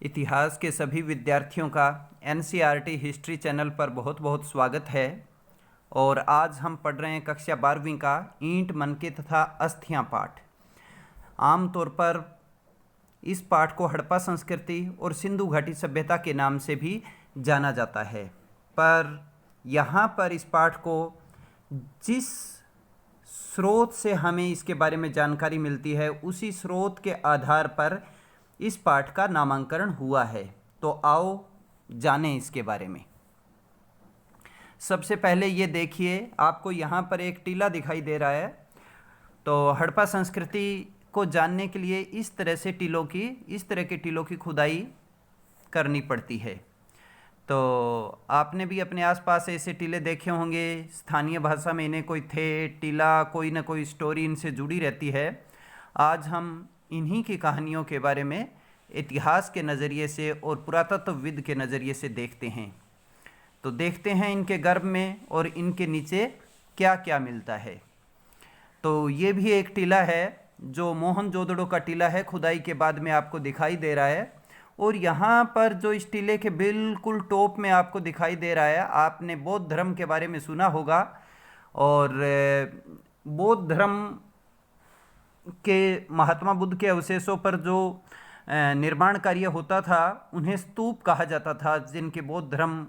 इतिहास के सभी विद्यार्थियों का एनसीईआरटी हिस्ट्री चैनल पर बहुत बहुत स्वागत है। और आज हम पढ़ रहे हैं कक्षा 12वीं का ईंट मनके तथा अस्थियां पाठ। आमतौर पर इस पाठ को हड़प्पा संस्कृति और सिंधु घाटी सभ्यता के नाम से भी जाना जाता है, पर यहाँ पर इस पाठ को जिस स्रोत से हमें इसके बारे में जानकारी मिलती है उसी स्रोत के आधार पर इस पाठ का नामांकन हुआ है। तो आओ जानें इसके बारे में। सबसे पहले ये देखिए, आपको यहाँ पर एक टीला दिखाई दे रहा है। तो हड़प्पा संस्कृति को जानने के लिए इस तरह के टीलों की खुदाई करनी पड़ती है। तो आपने भी अपने आसपास ऐसे टीले देखे होंगे। स्थानीय भाषा में इन्हें कोई थे टीला, कोई ना कोई स्टोरी इनसे जुड़ी रहती है। आज हम इन्हीं की कहानियों के बारे में इतिहास के नज़रिए से और पुरातत्वविद के नज़रिए से देखते हैं। तो देखते हैं इनके गर्भ में और इनके नीचे क्या क्या मिलता है। तो ये भी एक टीला है जो मोहनजोदड़ो का टीला है, खुदाई के बाद में आपको दिखाई दे रहा है। और यहाँ पर जो इस टीले के बिल्कुल टॉप में आपको दिखाई दे रहा है, आपने बौद्ध धर्म के बारे में सुना होगा। और बौद्ध धर्म के महात्मा बुद्ध के अवशेषों पर जो निर्माण कार्य होता था उन्हें स्तूप कहा जाता था, जिनके बौद्ध धर्म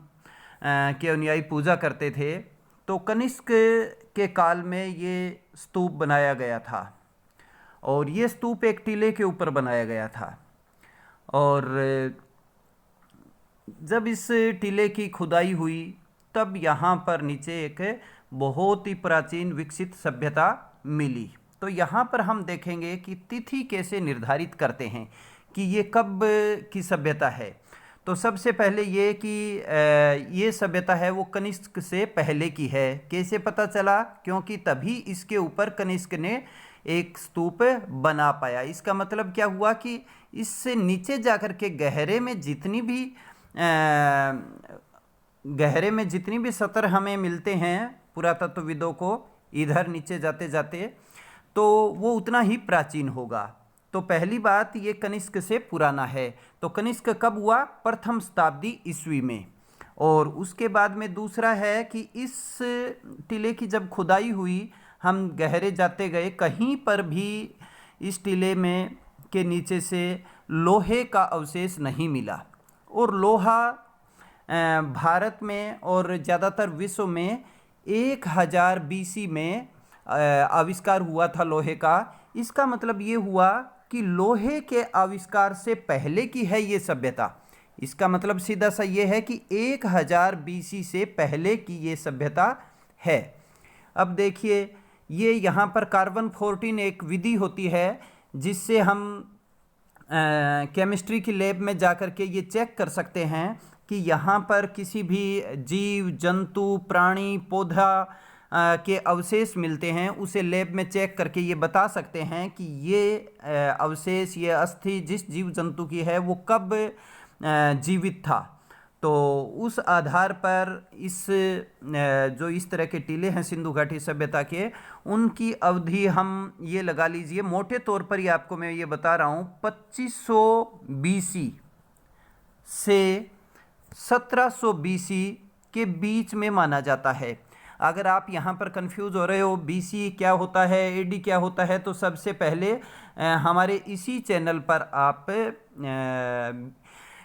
के अनुयायी पूजा करते थे। तो कनिष्क के काल में ये स्तूप बनाया गया था और ये स्तूप एक टीले के ऊपर बनाया गया था। और जब इस टीले की खुदाई हुई तब यहाँ पर नीचे एक बहुत ही प्राचीन विकसित सभ्यता मिली। तो यहाँ पर हम देखेंगे कि तिथि कैसे निर्धारित करते हैं कि ये कब की सभ्यता है। तो सबसे पहले ये कि ये सभ्यता है वो कनिष्क से पहले की है। कैसे पता चला? क्योंकि तभी इसके ऊपर कनिष्क ने एक स्तूप बना पाया। इसका मतलब क्या हुआ कि इससे नीचे जाकर के गहरे में जितनी भी सतर हमें मिलते हैं पुरातत्वविदों को, इधर नीचे जाते जाते, तो वो उतना ही प्राचीन होगा। तो पहली बात, ये कनिष्क से पुराना है। तो कनिष्क कब हुआ? प्रथम शताब्दी ईस्वी में। और उसके बाद में दूसरा है कि इस टीले की जब खुदाई हुई, हम गहरे जाते गए, कहीं पर भी इस टीले में के नीचे से लोहे का अवशेष नहीं मिला। और लोहा भारत में और ज़्यादातर विश्व में 1000 BC में आविष्कार हुआ था लोहे का। इसका मतलब ये हुआ कि लोहे के आविष्कार से पहले की है ये सभ्यता। इसका मतलब सीधा सा ये है कि 1000 BC से पहले की ये सभ्यता है। अब देखिए, ये यहाँ पर कार्बन 14 एक विधि होती है जिससे हम केमिस्ट्री की लैब में जाकर के ये चेक कर सकते हैं कि यहाँ पर किसी भी जीव जंतु प्राणी पौधा के अवशेष मिलते हैं। उसे लैब में चेक करके ये बता सकते हैं कि ये अवशेष, ये अस्थि जिस जीव जंतु की है वो कब जीवित था। तो उस आधार पर जो इस तरह के टीले हैं सिंधु घाटी सभ्यता के, उनकी अवधि हम ये लगा लीजिए, मोटे तौर पर ही आपको मैं ये बता रहा हूँ, 2500 BC से 1700 BC के बीच में माना जाता है। अगर आप यहाँ पर कंफ्यूज हो रहे हो BC क्या होता है, AD क्या होता है, तो सबसे पहले हमारे इसी चैनल पर आप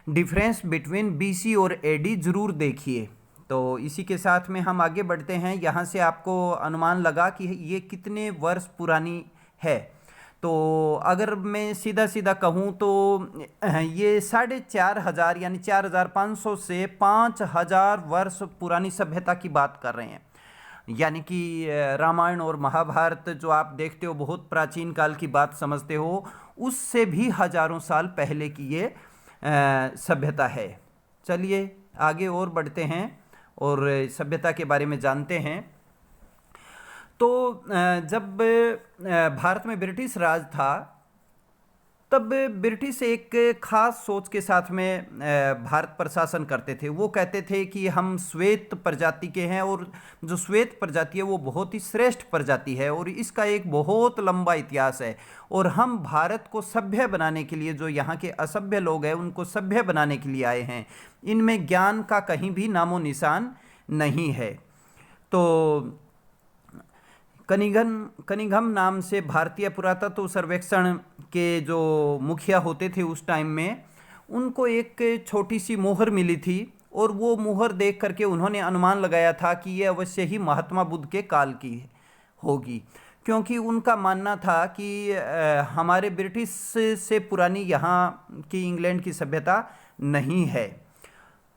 डिफरेंस बिटवीन BC और AD ज़रूर देखिए। तो इसी के साथ में हम आगे बढ़ते हैं। यहाँ से आपको अनुमान लगा कि ये कितने वर्ष पुरानी है। तो अगर मैं सीधा सीधा कहूँ तो ये 4500 यानी 4500 से 5000 वर्ष पुरानी सभ्यता की बात कर रहे हैं। यानी कि रामायण और महाभारत जो आप देखते हो, बहुत प्राचीन काल की बात समझते हो, उससे भी हजारों साल पहले की ये सभ्यता है। चलिए आगे और बढ़ते हैं और सभ्यता के बारे में जानते हैं। तो जब भारत में ब्रिटिश राज था तब ब्रिटिश एक खास सोच के साथ में भारत पर शासन करते थे। वो कहते थे कि हम श्वेत प्रजाति के हैं और जो श्वेत प्रजाति है वो बहुत ही श्रेष्ठ प्रजाति है और इसका एक बहुत लंबा इतिहास है और हम भारत को सभ्य बनाने के लिए, जो यहाँ के असभ्य लोग हैं उनको सभ्य बनाने के लिए आए हैं, इनमें ज्ञान का कहीं भी नामो निशान नहीं है। तो कनिंघम नाम से भारतीय पुरातत्व सर्वेक्षण के जो मुखिया होते थे उस टाइम में, उनको एक छोटी सी मोहर मिली थी और वो मोहर देख करके उन्होंने अनुमान लगाया था कि ये अवश्य ही महात्मा बुद्ध के काल की होगी, क्योंकि उनका मानना था कि हमारे ब्रिटिश से पुरानी यहाँ की इंग्लैंड की सभ्यता नहीं है।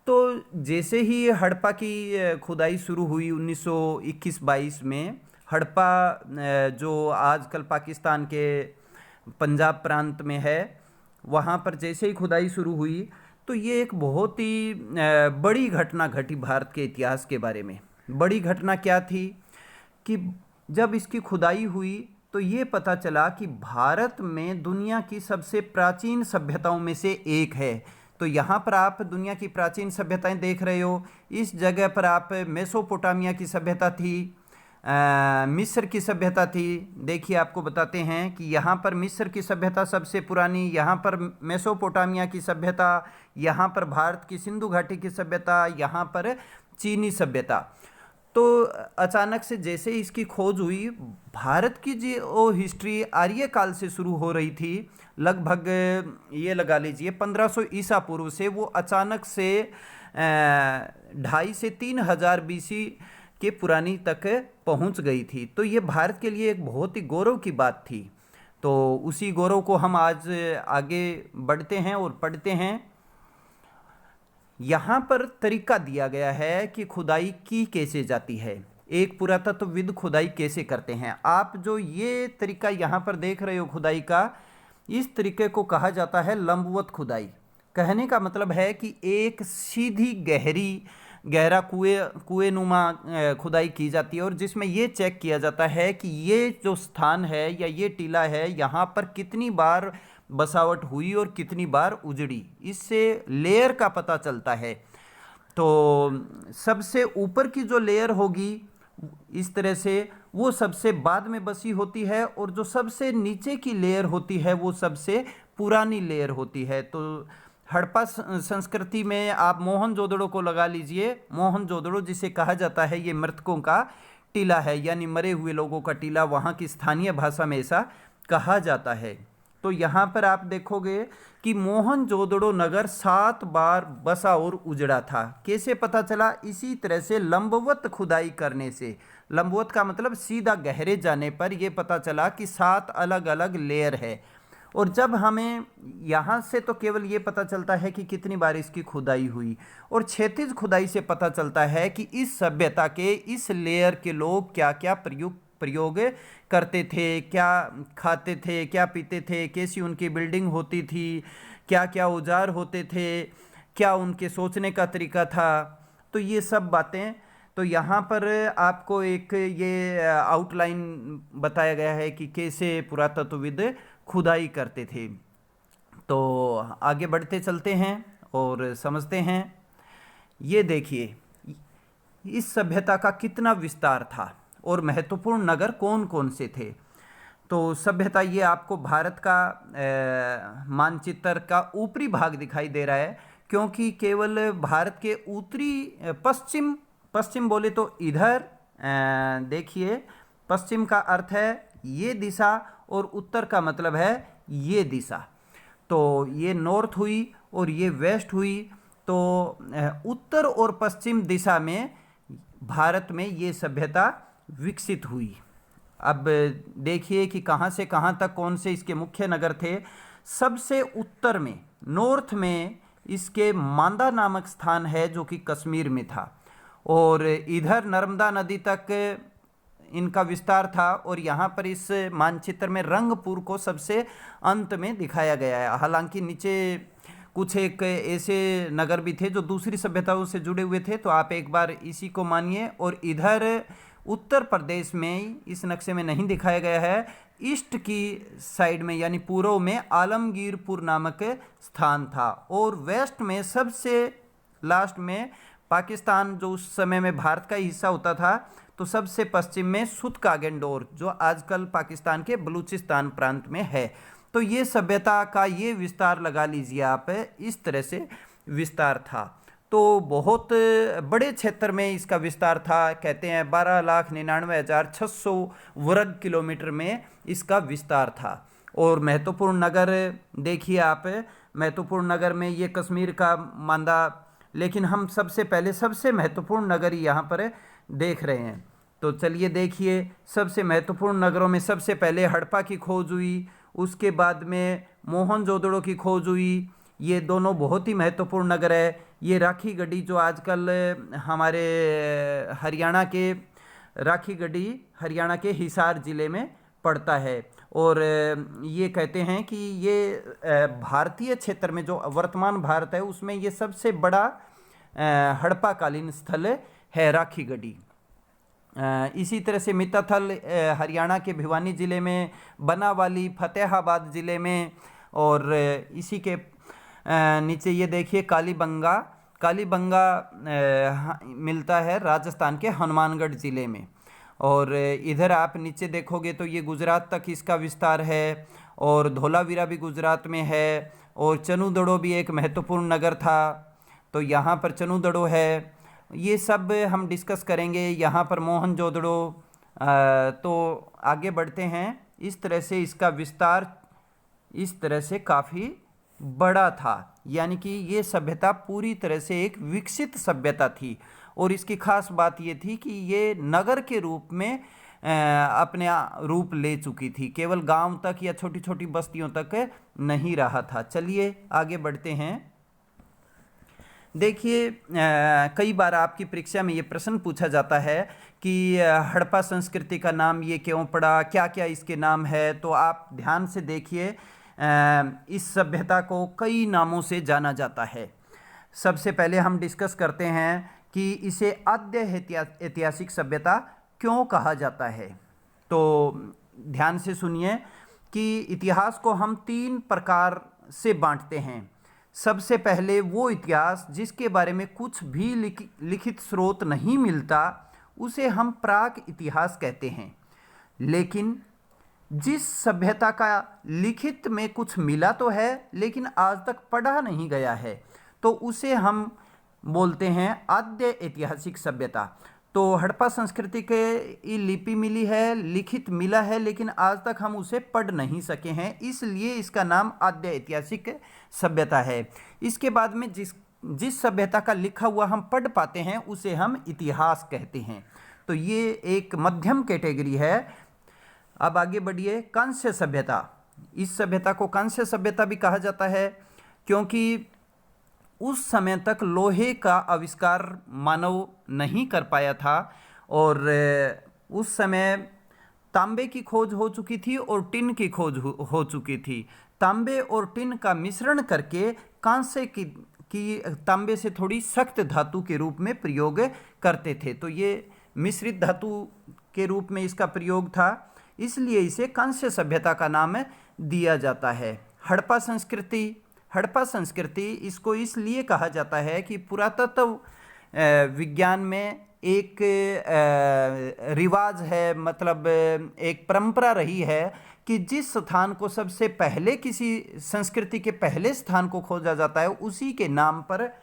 तो जैसे ही हड़प्पा की खुदाई शुरू हुई 1921-22 में, हड़प्पा जो आजकल पाकिस्तान के पंजाब प्रांत में है, वहाँ पर जैसे ही खुदाई शुरू हुई तो ये एक बहुत ही बड़ी घटना घटी भारत के इतिहास के बारे में। बड़ी घटना क्या थी कि जब इसकी खुदाई हुई तो ये पता चला कि भारत में दुनिया की सबसे प्राचीन सभ्यताओं में से एक है। तो यहाँ पर आप दुनिया की प्राचीन सभ्यताएं देख रहे हो। इस जगह पर आप मेसोपोटामिया की सभ्यता थी, मिस्र की सभ्यता थी। देखिए आपको बताते हैं कि यहाँ पर मिस्र की सभ्यता सबसे पुरानी, यहाँ पर मेसोपोटामिया की सभ्यता, यहाँ पर भारत की सिंधु घाटी की सभ्यता, यहाँ पर चीनी सभ्यता। तो अचानक से जैसे इसकी खोज हुई, भारत की जो हिस्ट्री आर्य काल से शुरू हो रही थी, लगभग ये लगा लीजिए 1500 ईसा पूर्व से, वो अचानक से 2,500 से 3,000 BC के पुरानी तक पहुंच गई थी। तो ये भारत के लिए एक बहुत ही गौरव की बात थी। तो उसी गौरव को हम आज आगे बढ़ते हैं और पढ़ते हैं। यहाँ पर तरीका दिया गया है कि खुदाई की कैसे जाती है, एक पुरातत्वविद खुदाई कैसे करते हैं। आप जो ये तरीका यहाँ पर देख रहे हो खुदाई का, इस तरीके को कहा जाता है लंबवत खुदाई। कहने का मतलब है कि एक सीधी गहरा कुएनुमा खुदाई की जाती है और जिसमें ये चेक किया जाता है कि ये जो स्थान है या ये टीला है, यहाँ पर कितनी बार बसावट हुई और कितनी बार उजड़ी। इससे लेयर का पता चलता है। तो सबसे ऊपर की जो लेयर होगी इस तरह से, वो सबसे बाद में बसी होती है और जो सबसे नीचे की लेयर होती है वो सबसे पुरानी लेयर होती है। तो हड़प्पा संस्कृति में आप मोहनजोदड़ो को लगा लीजिए। मोहनजोदड़ो जिसे कहा जाता है, ये मृतकों का टीला है, यानी मरे हुए लोगों का टीला, वहाँ की स्थानीय भाषा में ऐसा कहा जाता है। तो यहाँ पर आप देखोगे कि मोहनजोदड़ो नगर 7 बार बसा और उजड़ा था। कैसे पता चला? इसी तरह से लंबवत खुदाई करने से, लंबवत का मतलब सीधा गहरे जाने पर यह पता चला कि 7 अलग अलग लेयर है। और जब हमें यहाँ से तो केवल ये पता चलता है कि कितनी बार इसकी खुदाई हुई, और क्षैतिज खुदाई से पता चलता है कि इस सभ्यता के इस लेयर के लोग क्या क्या प्रयोग करते थे, क्या खाते थे, क्या पीते थे, कैसी उनकी बिल्डिंग होती थी, क्या क्या औजार होते थे, क्या उनके सोचने का तरीका था। तो ये सब बातें, तो यहाँ पर आपको एक ये आउटलाइन बताया गया है कि कैसे पुरातत्वविद खुदाई करते थे। तो आगे बढ़ते चलते हैं और समझते हैं। ये देखिए इस सभ्यता का कितना विस्तार था और महत्वपूर्ण नगर कौन कौन से थे। तो सभ्यता, ये आपको भारत का मानचित्र का ऊपरी भाग दिखाई दे रहा है, क्योंकि केवल भारत के उत्तरी पश्चिम बोले तो इधर देखिए, पश्चिम का अर्थ है ये दिशा और उत्तर का मतलब है ये दिशा। तो ये नॉर्थ हुई और ये वेस्ट हुई। तो उत्तर और पश्चिम दिशा में भारत में ये सभ्यता विकसित हुई। अब देखिए कि कहाँ से कहाँ तक कौन से इसके मुख्य नगर थे। सबसे उत्तर में, नॉर्थ में, इसके मांदा नामक स्थान है जो कि कश्मीर में था, और इधर नर्मदा नदी तक इनका विस्तार था। और यहाँ पर इस मानचित्र में रंगपुर को सबसे अंत में दिखाया गया है। हालांकि नीचे कुछ एक ऐसे नगर भी थे जो दूसरी सभ्यताओं से जुड़े हुए थे, तो आप एक बार इसी को मानिए। और इधर उत्तर प्रदेश में, इस नक्शे में नहीं दिखाया गया है, ईस्ट की साइड में यानी पूर्व में आलमगीरपुर नामक स्थान था। और वेस्ट में सबसे लास्ट में पाकिस्तान, जो उस समय में भारत का हिस्सा होता था, तो सबसे पश्चिम में सुतकागेंडोर, जो आजकल पाकिस्तान के बलूचिस्तान प्रांत में है। तो ये सभ्यता का ये विस्तार लगा लीजिए आप, इस तरह से विस्तार था। तो बहुत बड़े क्षेत्र में इसका विस्तार था, कहते हैं 12,99,600 वर्ग किलोमीटर में इसका विस्तार था। और महत्वपूर्ण नगर देखिए आप, महत्वपूर्ण नगर में ये कश्मीर का मांदा, लेकिन हम सबसे पहले सबसे महत्वपूर्ण नगर यहाँ पर देख रहे हैं। तो चलिए देखिए, सबसे महत्वपूर्ण नगरों में सबसे पहले हड़प्पा की खोज हुई, उसके बाद में मोहनजोदड़ो की खोज हुई। ये दोनों बहुत ही महत्वपूर्ण नगर है। ये राखी गढ़ी, जो आजकल हमारे हरियाणा के हरियाणा के हिसार ज़िले में पड़ता है। और ये कहते हैं कि ये भारतीय क्षेत्र में, जो वर्तमान भारत है, उसमें ये सबसे बड़ा हड़प्पा कालीन स्थल है राखी गढ़ी। इसी तरह से मित्ताथल हरियाणा के भिवानी ज़िले में, बनावाली फतेहाबाद ज़िले में, और इसी के नीचे ये देखिए कालीबंगा मिलता है राजस्थान के हनुमानगढ़ ज़िले में। और इधर आप नीचे देखोगे तो ये गुजरात तक इसका विस्तार है, और धोलावीरा भी गुजरात में है, और चनूदड़ो भी एक महत्वपूर्ण नगर था, तो यहाँ पर चनूदड़ो है। ये सब हम डिस्कस करेंगे। यहाँ पर मोहनजोदड़ो। तो आगे बढ़ते हैं। इस तरह से इसका विस्तार इस तरह से काफ़ी बड़ा था, यानी कि ये सभ्यता पूरी तरह से एक विकसित सभ्यता थी। और इसकी खास बात ये थी कि ये नगर के रूप में अपने रूप ले चुकी थी, केवल गांव तक या छोटी छोटी बस्तियों तक नहीं रहा था। चलिए आगे बढ़ते हैं। देखिए, कई बार आपकी परीक्षा में ये प्रश्न पूछा जाता है कि हड़प्पा संस्कृति का नाम ये क्यों पड़ा, क्या क्या इसके नाम है। तो आप ध्यान से देखिए, इस सभ्यता को कई नामों से जाना जाता है। सबसे पहले हम डिस्कस करते हैं कि इसे आद्य ऐतिहासिक सभ्यता क्यों कहा जाता है। तो ध्यान से सुनिए कि इतिहास को हम 3 प्रकार से बांटते हैं। सबसे पहले वो इतिहास जिसके बारे में कुछ भी लिखित स्रोत नहीं मिलता, उसे हम प्राक इतिहास कहते हैं। लेकिन जिस सभ्यता का लिखित में कुछ मिला तो है, लेकिन आज तक पढ़ा नहीं गया है, तो उसे हम बोलते हैं आद्य ऐतिहासिक सभ्यता। तो हड़प्पा संस्कृति के लिपि मिली है, लिखित मिला है, लेकिन आज तक हम उसे पढ़ नहीं सके हैं, इसलिए इसका नाम आद्य ऐतिहासिक सभ्यता है। इसके बाद में जिस सभ्यता का लिखा हुआ हम पढ़ पाते हैं, उसे हम इतिहास कहते हैं। तो ये एक मध्यम कैटेगरी है। अब आगे बढ़िए। कांस्य सभ्यता, इस सभ्यता को कांस्य सभ्यता भी कहा जाता है, क्योंकि उस समय तक लोहे का आविष्कार मानव नहीं कर पाया था, और उस समय तांबे की खोज हो चुकी थी और टिन की खोज हो चुकी थी। तांबे और टिन का मिश्रण करके कांस्य की तांबे से थोड़ी सख्त धातु के रूप में प्रयोग करते थे। तो ये मिश्रित धातु के रूप में इसका प्रयोग था, इसलिए इसे कांस्य सभ्यता का नाम दिया जाता है। हड़प्पा संस्कृति इसको इसलिए कहा जाता है कि पुरातत्व विज्ञान में एक रिवाज है, मतलब एक परंपरा रही है कि जिस स्थान को सबसे पहले, किसी संस्कृति के पहले स्थान को खोजा जाता है, उसी के नाम पर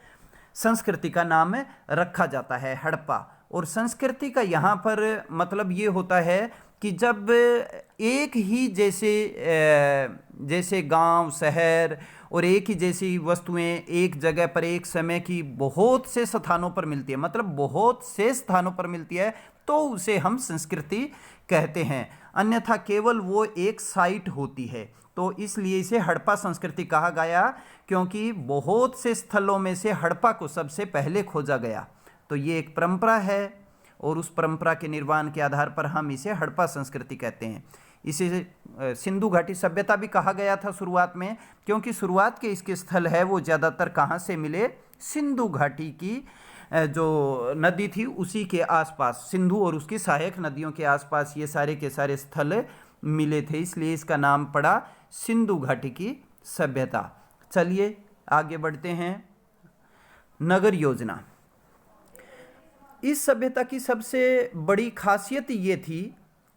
संस्कृति का नाम रखा जाता है हड़प्पा। और संस्कृति का यहाँ पर मतलब ये होता है कि जब एक ही जैसे गांव, शहर और एक ही जैसी वस्तुएं एक जगह पर एक समय की बहुत से स्थानों पर मिलती है, मतलब बहुत से स्थानों पर मिलती है, तो उसे हम संस्कृति कहते हैं। अन्यथा केवल वो एक साइट होती है। तो इसलिए इसे हड़प्पा संस्कृति कहा गया, क्योंकि बहुत से स्थलों में से हड़प्पा को सबसे पहले खोजा गया। तो ये एक परंपरा है, और उस परंपरा के निर्माण के आधार पर हम इसे हड़प्पा संस्कृति कहते हैं। इसे सिंधु घाटी सभ्यता भी कहा गया था शुरुआत में, क्योंकि शुरुआत के इसके स्थल है वो ज़्यादातर कहाँ से मिले, सिंधु घाटी की जो नदी थी उसी के आसपास, सिंधु और उसकी सहायक नदियों के आसपास ये सारे के सारे स्थल मिले थे, इसलिए इसका नाम पड़ा सिंधु घाटी की सभ्यता। चलिए आगे बढ़ते हैं। नगर योजना। इस सभ्यता की सबसे बड़ी खासियत ये थी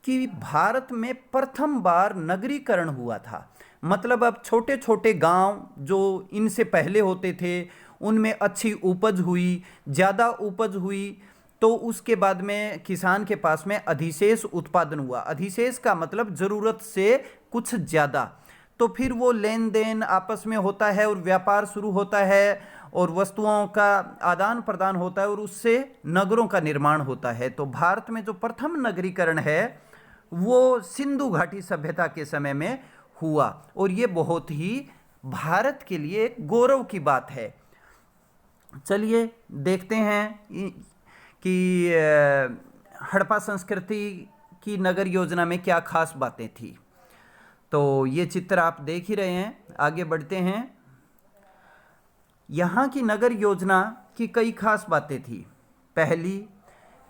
कि भारत में प्रथम बार नगरीकरण हुआ था। मतलब अब छोटे छोटे गांव जो इनसे पहले होते थे उनमें अच्छी उपज हुई, ज़्यादा उपज हुई, तो उसके बाद में किसान के पास में अधिशेष उत्पादन हुआ। अधिशेष का मतलब ज़रूरत से कुछ ज़्यादा, तो फिर वो लेन देन आपस में होता है और व्यापार शुरू होता है और वस्तुओं का आदान प्रदान होता है और उससे नगरों का निर्माण होता है। तो भारत में जो प्रथम नगरीकरण है वो सिंधु घाटी सभ्यता के समय में हुआ और ये बहुत ही भारत के लिए एक गौरव की बात है। चलिए देखते हैं कि हड़प्पा संस्कृति की नगर योजना में क्या खास बातें थी। तो ये चित्र आप देख ही रहे हैं, आगे बढ़ते हैं। यहाँ की नगर योजना की कई खास बातें थी। पहली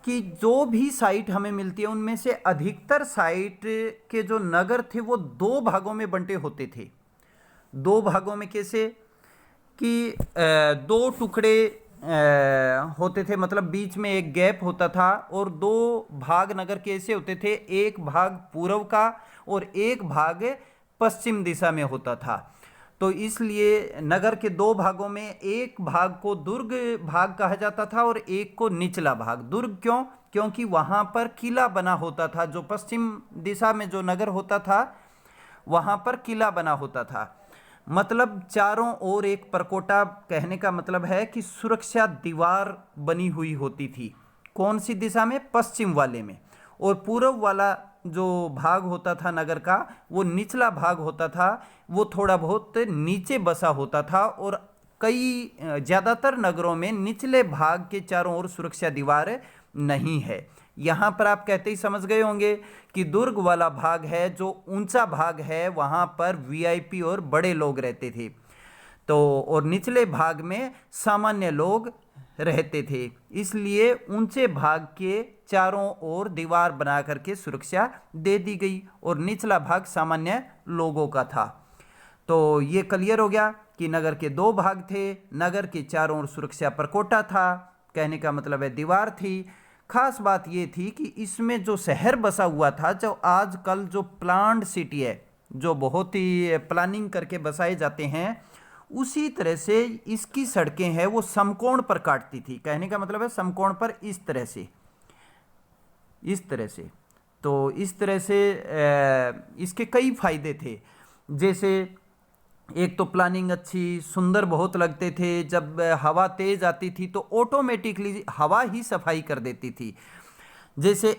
कि जो भी साइट हमें मिलती है उनमें से अधिकतर साइट के जो नगर थे वो दो भागों में बंटे होते थे। दो भागों में कैसे कि दो टुकड़े होते थे, मतलब बीच में एक गैप होता था और दो भाग नगर कैसे होते थे, एक भाग पूर्व का और एक भाग पश्चिम दिशा में होता था। तो इसलिए नगर के दो भागों में एक भाग को दुर्ग भाग कहा जाता था और एक को निचला भाग। दुर्ग क्यों? क्योंकि वहाँ पर किला बना होता था। जो पश्चिम दिशा में जो नगर होता था वहाँ पर किला बना होता था, मतलब चारों ओर एक परकोटा। कहने का मतलब है कि सुरक्षा दीवार बनी हुई होती थी। कौन सी दिशा में? पश्चिम वाले में। और पूर्व वाला जो भाग होता था नगर का, वो निचला भाग होता था, वो थोड़ा बहुत नीचे बसा होता था और कई ज़्यादातर नगरों में निचले भाग के चारों ओर सुरक्षा दीवार नहीं है। यहाँ पर आप कहते ही समझ गए होंगे कि दुर्ग वाला भाग है, जो ऊंचा भाग है, वहाँ पर वीआईपी और बड़े लोग रहते थे। तो और निचले भाग में सामान्य लोग रहते थे, इसलिए ऊंचे भाग के चारों ओर दीवार बना करके सुरक्षा दे दी गई और निचला भाग सामान्य लोगों का था। तो ये क्लियर हो गया कि नगर के दो भाग थे, नगर के चारों ओर सुरक्षा परकोटा था, कहने का मतलब है दीवार थी। खास बात ये थी कि इसमें जो शहर बसा हुआ था, जो आजकल जो प्लान्ड सिटी है, जो बहुत ही प्लानिंग करके बसाए जाते हैं, उसी तरह से इसकी सड़कें हैं वो समकोण पर काटती थी। कहने का मतलब है समकोण पर इस तरह से, इस तरह से। तो इस तरह से इसके कई फायदे थे। जैसे एक तो प्लानिंग अच्छी, सुंदर बहुत लगते थे। जब हवा तेज आती थी तो ऑटोमेटिकली हवा ही सफाई कर देती थी। जैसे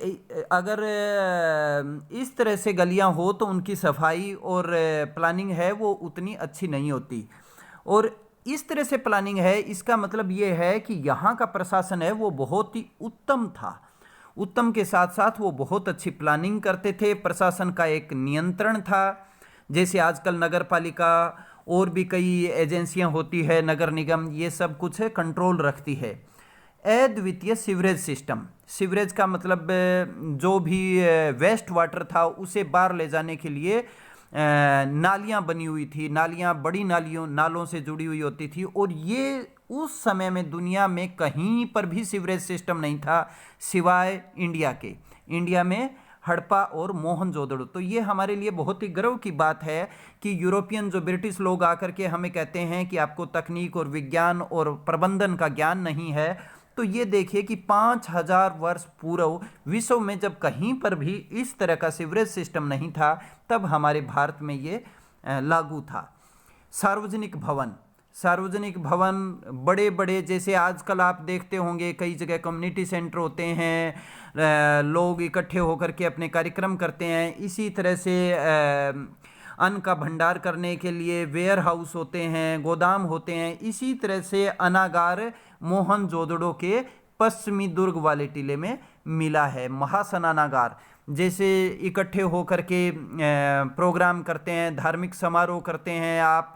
अगर इस तरह से गलियां हो तो उनकी सफाई और प्लानिंग है वो उतनी अच्छी नहीं होती। और इस तरह से प्लानिंग है, इसका मतलब ये है कि यहाँ का प्रशासन है वो बहुत ही उत्तम था। उत्तम के साथ साथ वो बहुत अच्छी प्लानिंग करते थे, प्रशासन का एक नियंत्रण था। जैसे आजकल नगर पालिका और भी कई एजेंसियां होती है, नगर निगम, ये सब कुछ कंट्रोल रखती है। अद्वितीय सीवरेज सिस्टम। सीवरेज का मतलब जो भी वेस्ट वाटर था उसे बाहर ले जाने के लिए नालियां बनी हुई थी। नालियां बड़ी नालों से जुड़ी हुई होती थी और ये उस समय में दुनिया में कहीं पर भी सीवरेज सिस्टम नहीं था सिवाय इंडिया के। इंडिया में हड़प्पा और मोहनजोदड़ो। तो ये हमारे लिए बहुत ही गर्व की बात है कि यूरोपियन जो ब्रिटिश लोग आकर के हमें कहते हैं कि आपको तकनीक और विज्ञान और प्रबंधन का ज्ञान नहीं है, तो ये देखिए कि 5000 वर्ष पूर्व विश्व में जब कहीं पर भी इस तरह का सीवरेज सिस्टम नहीं था, तब हमारे भारत में ये लागू था। सार्वजनिक भवन। सार्वजनिक भवन बड़े बड़े, जैसे आजकल आप देखते होंगे कई जगह कम्युनिटी सेंटर होते हैं, लोग इकट्ठे होकर के अपने कार्यक्रम करते हैं। इसी तरह से अन्न का भंडार करने के लिए वेयर हाउस होते हैं, गोदाम होते हैं। इसी तरह से अनागार मोहनजोदड़ो के पश्चिमी दुर्ग वाले टीले में मिला है। महासनागार, जैसे इकट्ठे होकर के प्रोग्राम करते हैं, धार्मिक समारोह करते हैं, आप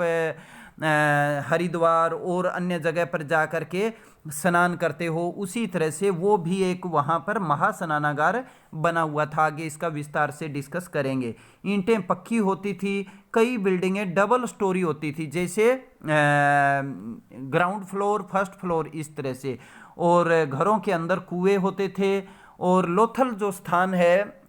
हरिद्वार और अन्य जगह पर जा कर के स्नान करते हो, उसी तरह से वो भी एक वहाँ पर महास्नानागार बना हुआ था। आगे इसका विस्तार से डिस्कस करेंगे। ईंटें पक्की होती थी, कई बिल्डिंगें डबल स्टोरी होती थी, जैसे ग्राउंड फ्लोर, फर्स्ट फ्लोर, इस तरह से। और घरों के अंदर कुएं होते थे। और लोथल जो स्थान है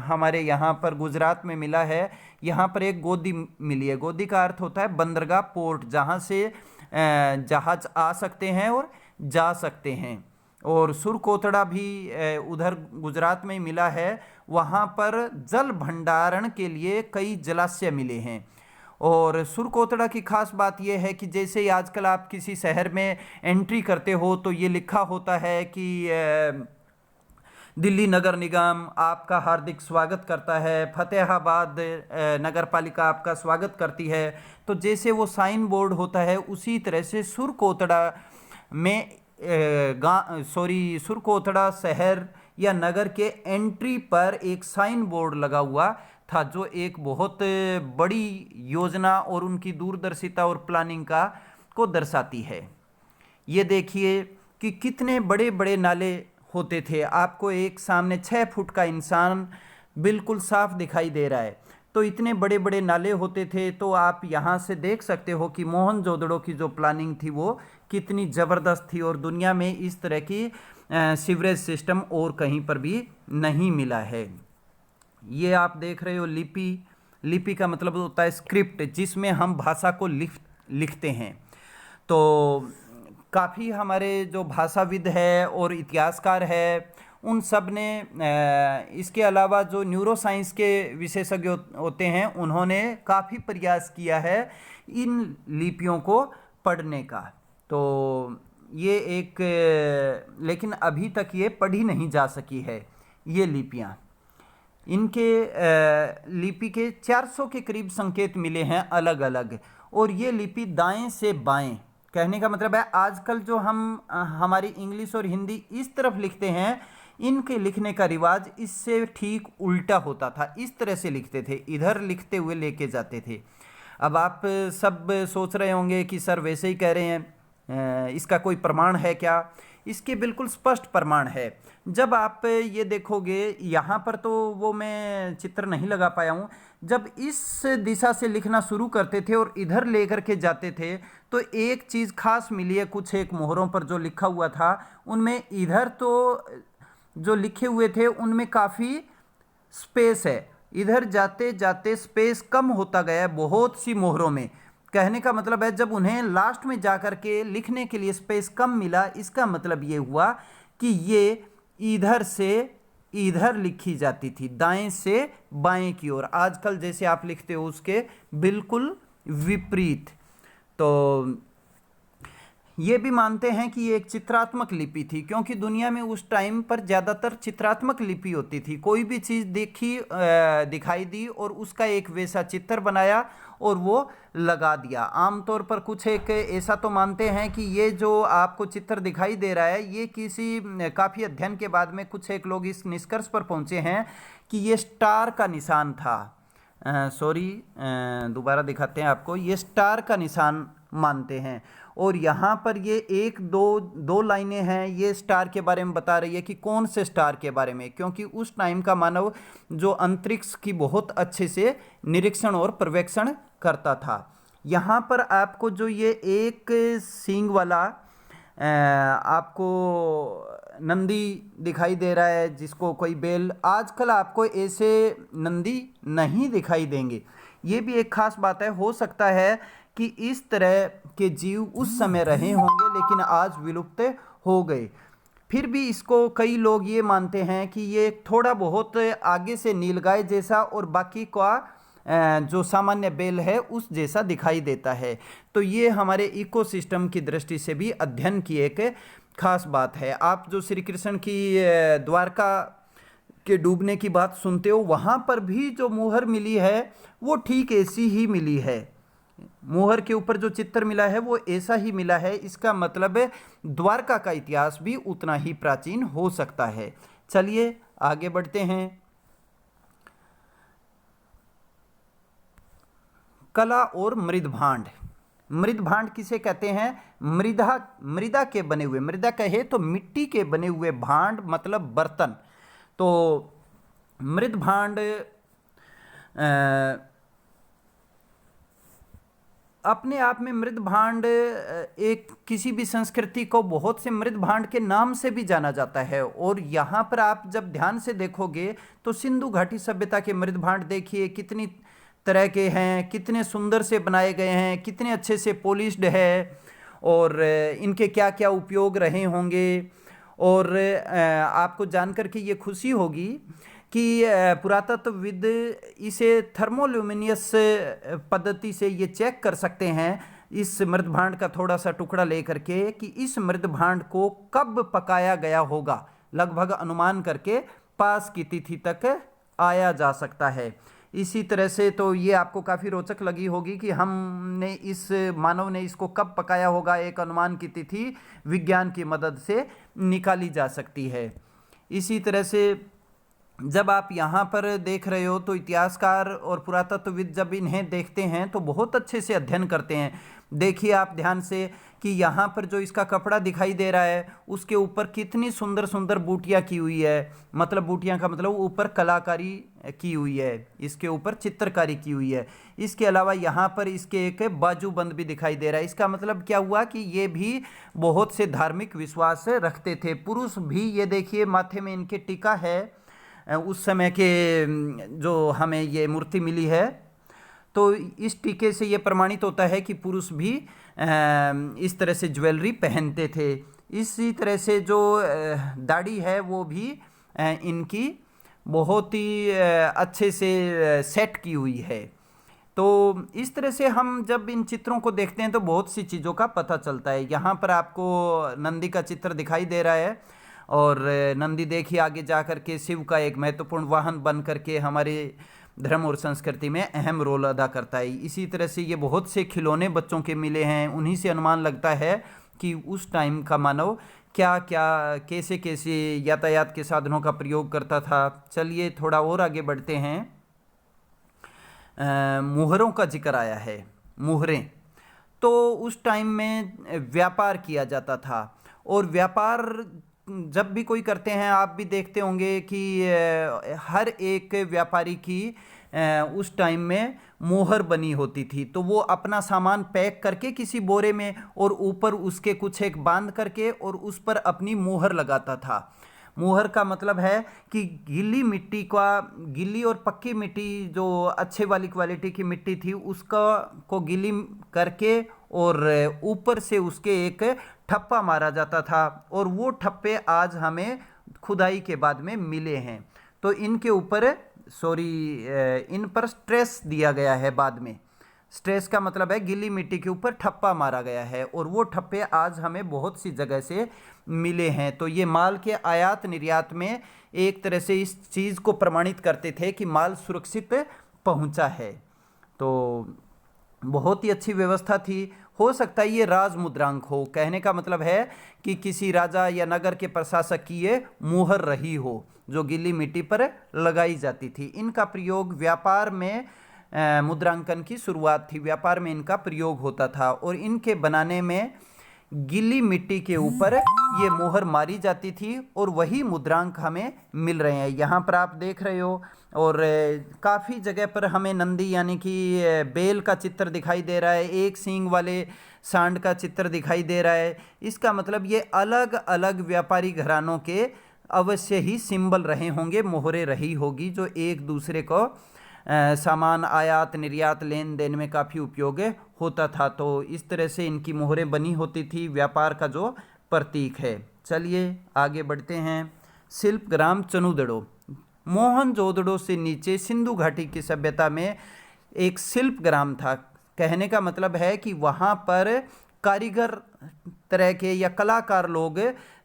हमारे यहाँ पर गुजरात में मिला है, यहाँ पर एक गोदी मिली है। गोदी का अर्थ होता है बंदरगाह, पोर्ट, जहाँ से जहाज आ सकते हैं और जा सकते हैं। और सुरकोतड़ा भी उधर गुजरात में मिला है। वहाँ पर जल भंडारण के लिए कई जलाशय मिले हैं। और सुरकोतड़ा की खास बात यह है कि जैसे आजकल आप किसी शहर में एंट्री करते हो तो ये लिखा होता है कि दिल्ली नगर निगम आपका हार्दिक स्वागत करता है, फतेहाबाद नगर पालिका आपका स्वागत करती है। तो जैसे वो साइन बोर्ड होता है, उसी तरह से सुरकोतड़ा में सुरकोतड़ा शहर या नगर के एंट्री पर एक साइन बोर्ड लगा हुआ था, जो एक बहुत बड़ी योजना और उनकी दूरदर्शिता और प्लानिंग को दर्शाती है। ये देखिए कि कितने बड़े बड़े नाले होते थे। आपको एक सामने 6 फुट का इंसान बिल्कुल साफ दिखाई दे रहा है। तो इतने बड़े बड़े नाले होते थे। तो आप यहाँ से देख सकते हो कि मोहनजोदड़ो की जो प्लानिंग थी वो कितनी ज़बरदस्त थी। और दुनिया में इस तरह की सीवरेज सिस्टम और कहीं पर भी नहीं मिला है। ये आप देख रहे हो लिपि। लिपि का मतलब होता है स्क्रिप्ट, जिसमें हम भाषा को लिखते हैं। तो काफ़ी हमारे जो भाषाविद है और इतिहासकार है, उन सब ने इसके अलावा जो न्यूरो साइंस के विशेषज्ञ होते हैं, उन्होंने काफ़ी प्रयास किया है इन लिपियों को पढ़ने का। तो ये एक लेकिन अभी तक ये पढ़ी नहीं जा सकी है ये लिपियाँ। इनके लिपि के 400 के करीब संकेत मिले हैं अलग अलग। और ये लिपि दाएं से बाएं, कहने का मतलब है आजकल जो हम हमारी इंग्लिश और हिंदी इस तरफ लिखते हैं, इनके लिखने का रिवाज इससे ठीक उल्टा होता था। इस तरह से लिखते थे, इधर लिखते हुए लेके जाते थे। अब आप सब सोच रहे होंगे कि सर वैसे ही कह रहे हैं, इसका कोई प्रमाण है क्या? इसके बिल्कुल स्पष्ट प्रमाण है। जब आप ये देखोगे, यहाँ पर तो वो मैं चित्र नहीं लगा पाया हूँ, जब इस दिशा से लिखना शुरू करते थे और इधर लेकर के जाते थे, तो एक चीज़ खास मिली है। कुछ एक मोहरों पर जो लिखा हुआ था, उनमें इधर तो जो लिखे हुए थे उनमें काफ़ी स्पेस है, इधर जाते जाते स्पेस कम होता गया है बहुत सी मोहरों में। कहने का मतलब है जब उन्हें लास्ट में जाकर के लिखने के लिए स्पेस कम मिला, इसका मतलब ये हुआ कि ये इधर से इधर लिखी जाती थी, दाएं से बाएं की ओर। आजकल जैसे आप लिखते हो उसके बिल्कुल विपरीत। तो ये भी मानते हैं कि ये एक चित्रात्मक लिपि थी, क्योंकि दुनिया में उस टाइम पर ज़्यादातर चित्रात्मक लिपि होती थी। कोई भी चीज़ दिखाई दी और उसका एक वैसा चित्र बनाया और वो लगा दिया। आमतौर पर कुछ एक ऐसा तो मानते हैं कि ये जो आपको चित्र दिखाई दे रहा है, ये किसी काफ़ी अध्ययन के बाद में कुछ एक लोग इस निष्कर्ष पर पहुँचे हैं कि ये स्टार का निशान था। दोबारा दिखाते हैं आपको। ये स्टार का निशान मानते हैं। और यहाँ पर ये एक दो लाइनें हैं, ये स्टार के बारे में बता रही है कि कौन से स्टार के बारे में, क्योंकि उस टाइम का मानव जो अंतरिक्ष की बहुत अच्छे से निरीक्षण और पर्यवेक्षण करता था। यहाँ पर आपको जो ये एक सींग वाला आपको नंदी दिखाई दे रहा है, जिसको कोई बैल, आजकल आपको ऐसे नंदी नहीं दिखाई देंगे। ये भी एक खास बात है। हो सकता है कि इस तरह के जीव उस समय रहे होंगे, लेकिन आज विलुप्त हो गए। फिर भी इसको कई लोग ये मानते हैं कि ये थोड़ा बहुत आगे से नीलगाय जैसा और बाकी का जो सामान्य बैल है उस जैसा दिखाई देता है। तो ये हमारे इकोसिस्टम की दृष्टि से भी अध्ययन की एक खास बात है। आप जो श्री कृष्ण की द्वारका के डूबने की बात सुनते हो, वहाँ पर भी जो मोहर मिली है वो ठीक ऐसी ही मिली है। मोहर के ऊपर जो चित्र मिला है वो ऐसा ही मिला है। इसका मतलब है द्वारका का इतिहास भी उतना ही प्राचीन हो सकता है। चलिए आगे बढ़ते हैं। कला और मृदभांड। मृद भांड किसे कहते हैं? मृदा के बने हुए, मृदा कहे तो मिट्टी के बने हुए, भांड मतलब बर्तन। तो मृद भांड अपने आप में मृद भांड एक किसी भी संस्कृति को बहुत से मृद भांड के नाम से भी जाना जाता है। और यहाँ पर आप जब ध्यान से देखोगे तो सिंधु घाटी सभ्यता के मृद भांड देखिए कितनी तरह के हैं, कितने सुंदर से बनाए गए हैं, कितने अच्छे से पॉलिश्ड है, और इनके क्या क्या उपयोग रहे होंगे। और आपको जानकर के ये खुशी होगी कि पुरातत्वविद इसे थर्मोल्यूमिनियस पद्धति से ये चेक कर सकते हैं इस मृद भांड का थोड़ा सा टुकड़ा लेकर के कि इस मृद भांड को कब पकाया गया होगा, लगभग अनुमान करके पास की तिथि तक आया जा सकता है। इसी तरह से तो ये आपको काफ़ी रोचक लगी होगी कि हमने मानव ने इसको कब पकाया होगा, एक अनुमान की तिथि विज्ञान की मदद से निकाली जा सकती है। इसी तरह से जब आप यहाँ पर देख रहे हो तो इतिहासकार और पुरातत्वविद जब इन्हें देखते हैं तो बहुत अच्छे से अध्ययन करते हैं। देखिए आप ध्यान से कि यहाँ पर जो इसका कपड़ा दिखाई दे रहा है उसके ऊपर कितनी सुंदर सुंदर बूटियाँ की हुई है, मतलब बूटियाँ का मतलब ऊपर कलाकारी की हुई है, इसके ऊपर चित्रकारी की हुई है। इसके अलावा यहाँ पर इसके एक बाजूबंद भी दिखाई दे रहा है। इसका मतलब क्या हुआ कि ये भी बहुत से धार्मिक विश्वास रखते थे। पुरुष भी, ये देखिए माथे में इनके टीका है, उस समय के जो हमें ये मूर्ति मिली है तो इस टीके से ये प्रमाणित होता है कि पुरुष भी इस तरह से ज्वेलरी पहनते थे। इसी तरह से जो दाढ़ी है वो भी इनकी बहुत ही अच्छे से सेट की हुई है। तो इस तरह से हम जब इन चित्रों को देखते हैं तो बहुत सी चीज़ों का पता चलता है। यहाँ पर आपको नंदी का चित्र दिखाई दे रहा है, और नंदी देखिए आगे जा कर के शिव का एक महत्वपूर्ण वाहन बन करके हमारे धर्म और संस्कृति में अहम रोल अदा करता है। इसी तरह से ये बहुत से खिलौने बच्चों के मिले हैं, उन्हीं से अनुमान लगता है कि उस टाइम का मानव क्या क्या कैसे कैसे यातायात के साधनों का प्रयोग करता था। चलिए थोड़ा और आगे बढ़ते हैं। मुहरों का जिक्र आया है। मुहरें तो उस टाइम में व्यापार किया जाता था, और व्यापार जब भी कोई करते हैं आप भी देखते होंगे कि हर एक व्यापारी की उस टाइम में मोहर बनी होती थी। तो वो अपना सामान पैक करके किसी बोरे में और ऊपर उसके कुछ एक बांध करके और उस पर अपनी मोहर लगाता था। मोहर का मतलब है कि गीली मिट्टी का, गीली और पक्की मिट्टी जो अच्छे वाली क्वालिटी की मिट्टी थी उसका को गीली करके और ऊपर से उसके एक ठप्पा मारा जाता था, और वो ठप्पे आज हमें खुदाई के बाद में मिले हैं। तो इनके ऊपर इन पर स्ट्रेस दिया गया है बाद में। स्ट्रेस का मतलब है गीली मिट्टी के ऊपर ठप्पा मारा गया है, और वो ठप्पे आज हमें बहुत सी जगह से मिले हैं। तो ये माल के आयात निर्यात में एक तरह से इस चीज़ को प्रमाणित करते थे कि माल सुरक्षित पहुंचा है। तो बहुत ही अच्छी व्यवस्था थी। हो सकता है ये राज मुद्रांक हो, कहने का मतलब है कि किसी राजा या नगर के प्रशासक की ये मुहर रही हो जो गीली मिट्टी पर लगाई जाती थी। इनका प्रयोग व्यापार में मुद्रांकन की शुरुआत थी, व्यापार में इनका प्रयोग होता था, और इनके बनाने में गीली मिट्टी के ऊपर ये मोहर मारी जाती थी और वही मुद्रांक हमें मिल रहे हैं। यहाँ पर आप देख रहे हो, और काफ़ी जगह पर हमें नंदी यानी कि बेल का चित्र दिखाई दे रहा है, एक सींग वाले सांड का चित्र दिखाई दे रहा है। इसका मतलब ये अलग अलग व्यापारी घरानों के अवश्य ही सिंबल रहे होंगे, मोहरें रही होगी जो एक दूसरे को सामान आयात निर्यात लेन देन में काफ़ी उपयोग होता था। तो इस तरह से इनकी मोहरें बनी होती थी, व्यापार का जो प्रतीक है। चलिए आगे बढ़ते हैं। शिल्पग्राम चनुदड़ो। मोहनजोदड़ो से नीचे सिंधु घाटी की सभ्यता में एक शिल्पग्राम था। कहने का मतलब है कि वहाँ पर कारीगर तरह के या कलाकार लोग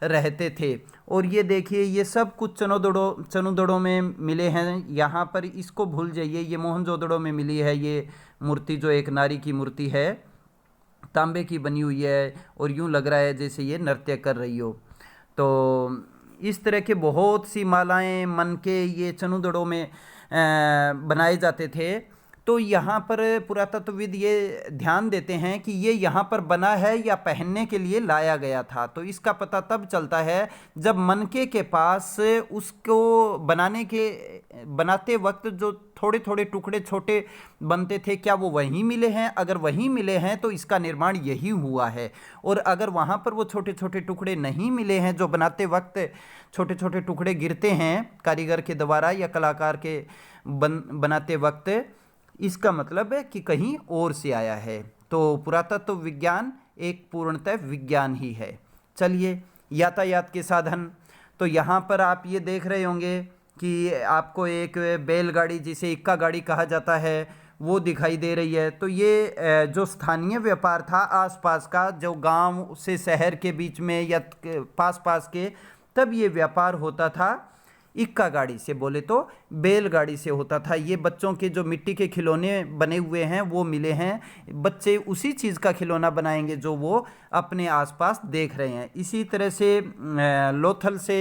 रहते थे। और ये देखिए ये सब कुछ चनुदड़ो में मिले हैं। यहाँ पर इसको भूल जाइए, ये मोहनजोदड़ो में मिली है ये मूर्ति जो एक नारी की मूर्ति है, तांबे की बनी हुई है, और यूँ लग रहा है जैसे ये नृत्य कर रही हो। तो इस तरह के बहुत सी मालाएं मन के ये चनुदड़ो में बनाए जाते थे। तो यहाँ पर पुरातत्वविद ये ध्यान देते हैं कि ये यहाँ पर बना है या पहनने के लिए लाया गया था। तो इसका पता तब चलता है जब मनके के पास उसको बनाते वक्त जो थोड़े थोड़े टुकड़े छोटे बनते थे, क्या वो वहीं मिले हैं? अगर वहीं मिले हैं तो इसका निर्माण यही हुआ है। और अगर वहाँ पर वो छोटे छोटे टुकड़े नहीं मिले हैं, जो बनाते वक्त छोटे छोटे टुकड़े गिरते हैं कारीगर के द्वारा या कलाकार के बनाते वक्त, इसका मतलब है कि कहीं और से आया है। तो पुरातत्व विज्ञान एक पूर्णतः विज्ञान ही है। चलिए, यातायात के साधन, तो यहाँ पर आप ये देख रहे होंगे कि आपको एक बैलगाड़ी, जिसे इक्का गाड़ी कहा जाता है, वो दिखाई दे रही है। तो ये जो स्थानीय व्यापार था आसपास का, जो गांव से शहर के बीच में या पास पास के, तब ये व्यापार होता था इक्का गाड़ी से, बोले तो बैलगाड़ी से होता था। ये बच्चों के जो मिट्टी के खिलौने बने हुए हैं वो मिले हैं, बच्चे उसी चीज़ का खिलौना बनाएंगे जो वो अपने आसपास देख रहे हैं। इसी तरह से लोथल से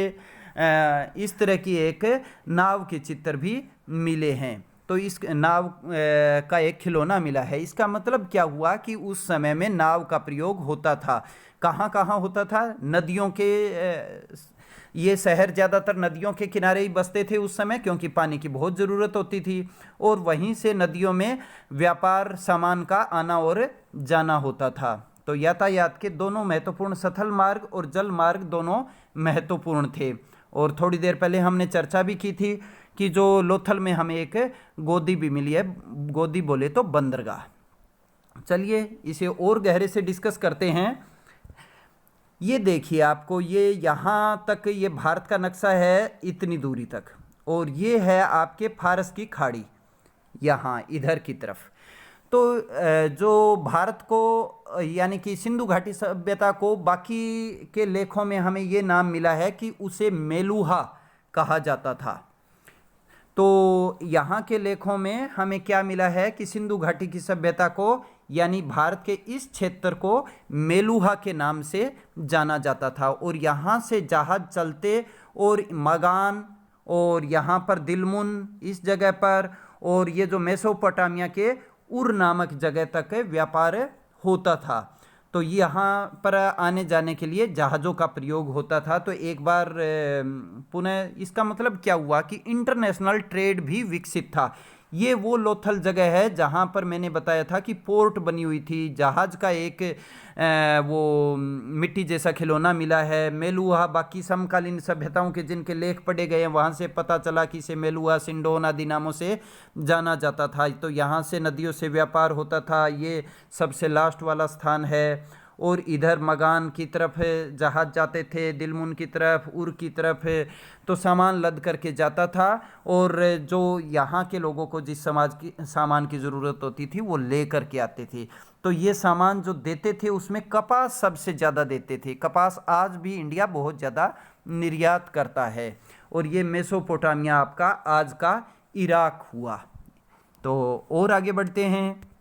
इस तरह की एक नाव के चित्र भी मिले हैं। तो इस नाव का एक खिलौना मिला है। इसका मतलब क्या हुआ कि उस समय में नाव का प्रयोग होता था। कहाँ कहाँ होता था? नदियों के ये शहर ज़्यादातर नदियों के किनारे ही बसते थे उस समय, क्योंकि पानी की बहुत ज़रूरत होती थी, और वहीं से नदियों में व्यापार सामान का आना और जाना होता था। तो यातायात के दोनों महत्वपूर्ण, स्थल मार्ग और जल मार्ग दोनों महत्वपूर्ण थे। और थोड़ी देर पहले हमने चर्चा भी की थी कि जो लोथल में हमें एक गोदी भी मिली है, गोदी बोले तो बंदरगाह। चलिए इसे और गहरे से डिस्कस करते हैं। ये देखिए, आपको ये यहाँ तक ये भारत का नक्शा है इतनी दूरी तक, और ये है आपके फारस की खाड़ी यहाँ इधर की तरफ। तो जो भारत को यानी कि सिंधु घाटी सभ्यता को बाकी के लेखों में हमें ये नाम मिला है कि उसे मेलुहा कहा जाता था। तो यहाँ के लेखों में हमें क्या मिला है कि सिंधु घाटी की सभ्यता को यानी भारत के इस क्षेत्र को मेलुहा के नाम से जाना जाता था। और यहाँ से जहाज चलते और मगान और यहाँ पर दिलमुन इस जगह पर, और ये जो मेसोपोटामिया के उर नामक जगह तक व्यापार होता था। तो यहाँ पर आने जाने के लिए जहाज़ों का प्रयोग होता था। तो एक बार पुनः इसका मतलब क्या हुआ कि इंटरनेशनल ट्रेड भी विकसित था। ये वो लोथल जगह है जहाँ पर मैंने बताया था कि पोर्ट बनी हुई थी, जहाज़ का एक वो मिट्टी जैसा खिलौना मिला है। मेलुहा बाकी समकालीन सभ्यताओं के जिनके लेख पढ़े गए हैं वहाँ से पता चला कि इसे मेलुहा, सिंडोन आदि नामों से जाना जाता था। तो यहाँ से नदियों से व्यापार होता था। ये सबसे लास्ट वाला स्थान है। और इधर मगान की तरफ जहाज जाते थे, दिलमुन की तरफ, उर की तरफ, तो सामान लद करके जाता था। और जो यहाँ के लोगों को जिस सामान की ज़रूरत होती थी वो ले करके आते थे। तो ये सामान जो देते थे उसमें कपास सबसे ज़्यादा देते थे। कपास आज भी इंडिया बहुत ज़्यादा निर्यात करता है। और ये मेसोपोटामिया आपका आज का इराक हुआ। तो और आगे बढ़ते हैं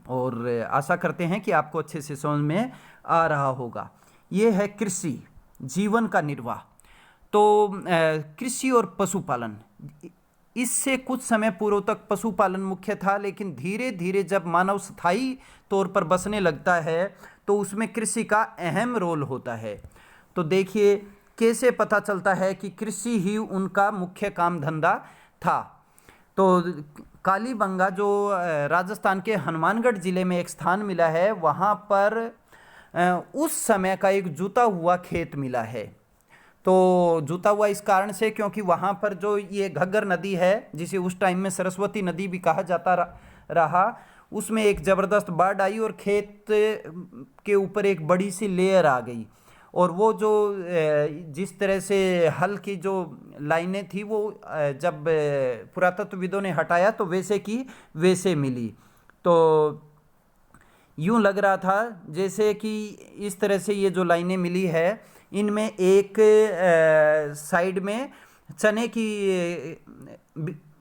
और आशा करते हैं कि आपको अच्छे से समझ में आ रहा होगा। ये है कृषि, जीवन का निर्वाह। तो कृषि और पशुपालन, इससे कुछ समय पूर्व तक पशुपालन मुख्य था, लेकिन धीरे धीरे जब मानव स्थायी तौर पर बसने लगता है तो उसमें कृषि का अहम रोल होता है। तो देखिए कैसे पता चलता है कि कृषि ही उनका मुख्य काम धंधा था। तो कालीबंगा जो राजस्थान के हनुमानगढ़ जिले में एक स्थान मिला है, वहाँ पर उस समय का एक जुता हुआ खेत मिला है। तो जुता हुआ इस कारण से क्योंकि वहाँ पर जो ये घग्गर नदी है, जिसे उस टाइम में सरस्वती नदी भी कहा जाता रहा, उसमें एक ज़बरदस्त बाढ़ आई और खेत के ऊपर एक बड़ी सी लेयर आ गई। और वो जो जिस तरह से हल की जो लाइनें थी वो जब पुरातत्वविदों ने हटाया तो वैसे की वैसे मिली। तो यूँ लग रहा था जैसे कि इस तरह से ये जो लाइनें मिली है, इनमें एक साइड में चने की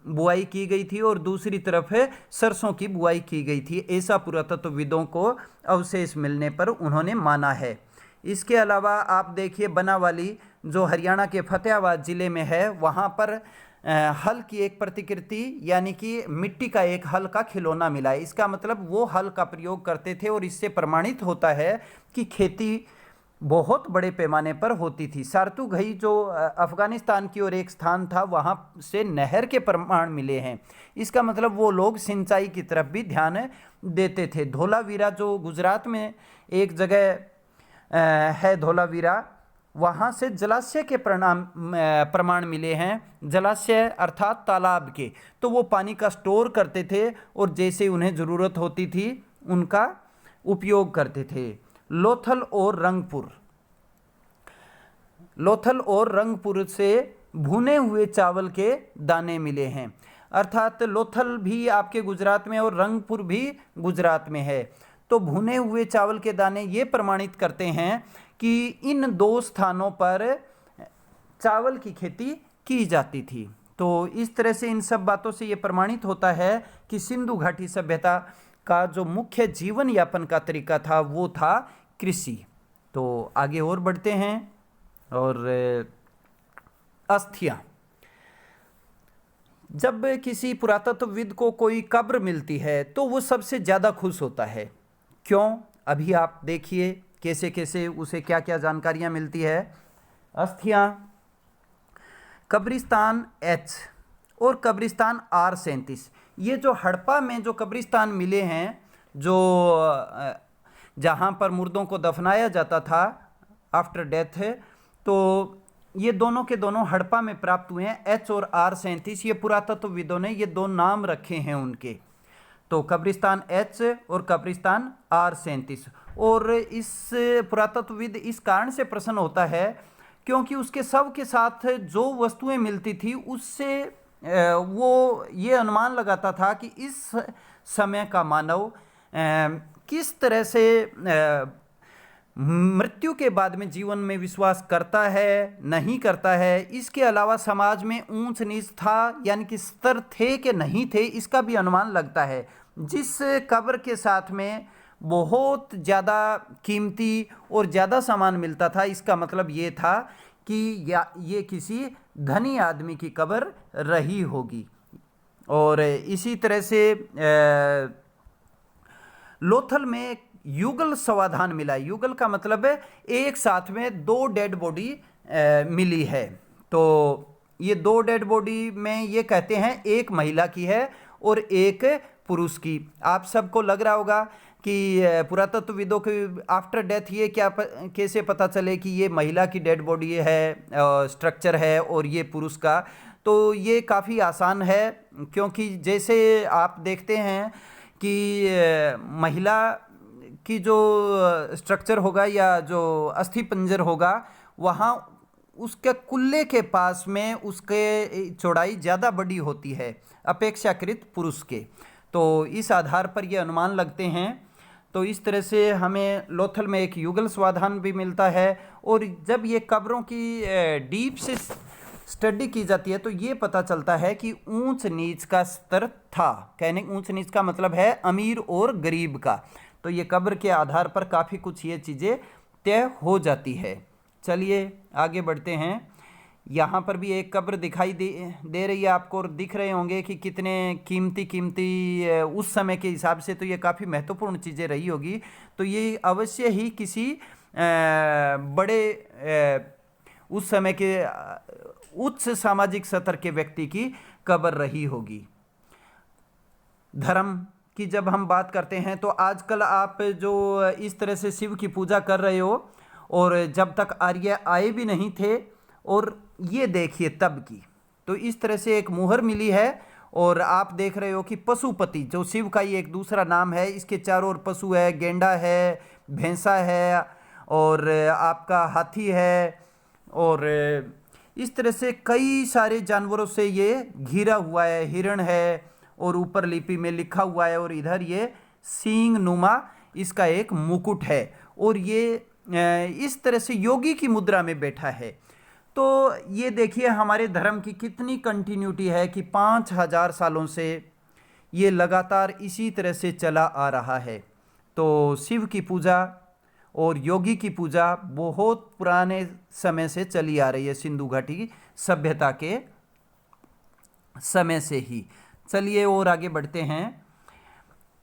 बुआई की गई थी और दूसरी तरफ सरसों की बुआई की गई थी। ऐसा पुरातत्वविदों को अवशेष मिलने पर उन्होंने माना है। इसके अलावा आप देखिए बनावाली जो हरियाणा के फतेहाबाद ज़िले में है, वहाँ पर हल की एक प्रतिकृति यानी कि मिट्टी का एक हल का खिलौना मिला है। इसका मतलब वो हल का प्रयोग करते थे और इससे प्रमाणित होता है कि खेती बहुत बड़े पैमाने पर होती थी। सारतुघई जो अफगानिस्तान की ओर एक स्थान था, वहाँ से नहर के प्रमाण मिले हैं। इसका मतलब वो लोग सिंचाई की तरफ भी ध्यान देते थे। धोलावीरा जो गुजरात में एक जगह है, धोलावीरा, वहाँ से जलाशय के प्रमाण मिले हैं। जलाशय अर्थात तालाब के। तो वो पानी का स्टोर करते थे और जैसे उन्हें ज़रूरत होती थी उनका उपयोग करते थे। लोथल और रंगपुर से भुने हुए चावल के दाने मिले हैं। अर्थात लोथल भी आपके गुजरात में और रंगपुर भी गुजरात में है। तो भुने हुए चावल के दाने ये प्रमाणित करते हैं कि इन दो स्थानों पर चावल की खेती की जाती थी। तो इस तरह से इन सब बातों से ये प्रमाणित होता है कि सिंधु घाटी सभ्यता का जो मुख्य जीवन यापन का तरीका था वो था कृषि। तो आगे और बढ़ते हैं। और अस्थियां, जब किसी पुरातत्वविद को कोई कब्र मिलती है तो वो सबसे ज़्यादा खुश होता है। क्यों? अभी आप देखिए कैसे कैसे उसे क्या क्या जानकारियां मिलती है। अस्थियां, कब्रिस्तान H और कब्रिस्तान R37, ये जो हड़प्पा में जो कब्रिस्तान मिले हैं, जो जहाँ पर मुर्दों को दफनाया जाता था आफ्टर डेथ, तो ये दोनों के दोनों हड़प्पा में प्राप्त हुए हैं। H और R37, ये पुरातत्वविदों ने ये दो नाम रखे हैं उनके। तो कब्रिस्तान H और कब्रिस्तान R37। और इस पुरातत्वविद इस कारण से प्रसन्न होता है क्योंकि उसके शव के साथ जो वस्तुएं मिलती थी उससे वो ये अनुमान लगाता था कि इस समय का मानव किस तरह से मृत्यु के बाद में जीवन में विश्वास करता है, नहीं करता है। इसके अलावा समाज में ऊंच नीच था, यानी कि स्तर थे कि नहीं थे, इसका भी अनुमान लगता है। जिस कब्र के साथ में बहुत ज़्यादा कीमती और ज़्यादा सामान मिलता था, इसका मतलब ये था कि ये किसी धनी आदमी की कब्र रही होगी। और इसी तरह से लोथल में युगल समाधान मिला। युगल का मतलब है एक साथ में दो डेड बॉडी मिली है। तो ये दो डेड बॉडी में ये कहते हैं एक महिला की है और एक पुरुष की। आप सबको लग रहा होगा कि पुरातत्वविदों के आफ्टर डेथ ये कैसे पता चले कि ये महिला की डेड बॉडी है, स्ट्रक्चर है, और ये पुरुष का। तो ये काफ़ी आसान है, क्योंकि जैसे आप देखते हैं कि महिला की जो स्ट्रक्चर होगा या जो अस्थि पंजर होगा, वहाँ उसके कुल्ले के पास में उसके चौड़ाई ज़्यादा बड़ी होती है अपेक्षाकृत पुरुष के। तो इस आधार पर ये अनुमान लगते हैं। तो इस तरह से हमें लोथल में एक युगल समाधान भी मिलता है। और जब ये कब्रों की डीप से स्टडी की जाती है तो ये पता चलता है कि ऊंच नीच का स्तर था। कहने ऊंच नीच का मतलब है अमीर और गरीब का। तो ये कब्र के आधार पर काफ़ी कुछ ये चीज़ें तय हो जाती है। चलिए आगे बढ़ते हैं। यहाँ पर भी एक कब्र दिखाई दे रही है आपको, और दिख रहे होंगे कि कितने कीमती उस समय के हिसाब से तो ये काफ़ी महत्वपूर्ण चीज़ें रही होगी। तो ये अवश्य ही किसी बड़े उस समय के उच्च सामाजिक स्तर के व्यक्ति की कब्र रही होगी। धर्म की जब हम बात करते हैं तो आजकल आप जो इस तरह से शिव की पूजा कर रहे हो, और जब तक आर्य आए भी नहीं थे, और ये देखिए तब की, तो इस तरह से एक मुहर मिली है। और आप देख रहे हो कि पशुपति जो शिव का ही एक दूसरा नाम है, इसके चारों ओर पशु है, गेंडा है, भैंसा है, और आपका हाथी है, और इस तरह से कई सारे जानवरों से ये घिरा हुआ है। हिरण है, और ऊपर लिपि में लिखा हुआ है, और इधर ये सींग नुमा इसका एक मुकुट है, और ये इस तरह से योगी की मुद्रा में बैठा है। तो ये देखिए हमारे धर्म की कितनी कंटिन्यूटी है कि 5000 सालों से ये लगातार इसी तरह से चला आ रहा है। तो शिव की पूजा और योगी की पूजा बहुत पुराने समय से चली आ रही है सिंधु घाटी सभ्यता के समय से ही। चलिए और आगे बढ़ते हैं।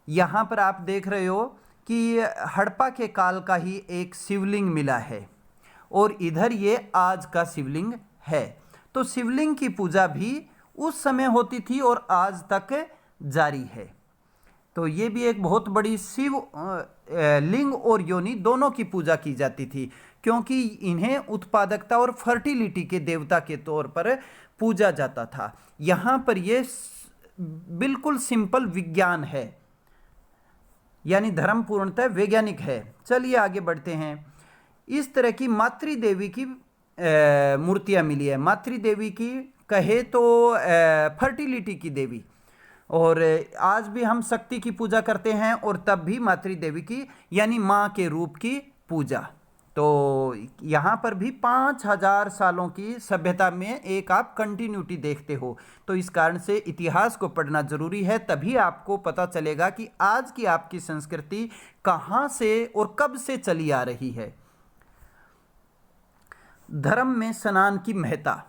यहाँ पर आप देख रहे हो कि हड़प्पा के काल का ही एक शिवलिंग मिला है और इधर ये आज का शिवलिंग है। तो शिवलिंग की पूजा भी उस समय होती थी और आज तक जारी है। तो ये भी एक बहुत बड़ी शिव लिंग और योनि दोनों की पूजा की जाती थी, क्योंकि इन्हें उत्पादकता और फर्टिलिटी के देवता के तौर पर पूजा जाता था। यहाँ पर ये बिल्कुल सिंपल विज्ञान है, यानी धर्म पूर्णतः वैज्ञानिक है। चलिए आगे बढ़ते हैं। इस तरह की मातृदेवी की मूर्तियाँ मिली है। मातृदेवी की कहे तो फर्टिलिटी की देवी, और आज भी हम शक्ति की पूजा करते हैं और तब भी मातृदेवी की यानी माँ के रूप की पूजा। तो यहाँ पर भी 5000 सालों की सभ्यता में एक आप कंटिन्यूटी देखते हो। तो इस कारण से इतिहास को पढ़ना जरूरी है, तभी आपको पता चलेगा कि आज की आपकी संस्कृति कहाँ से और कब से चली आ रही है। धर्म में स्नान की महत्ता,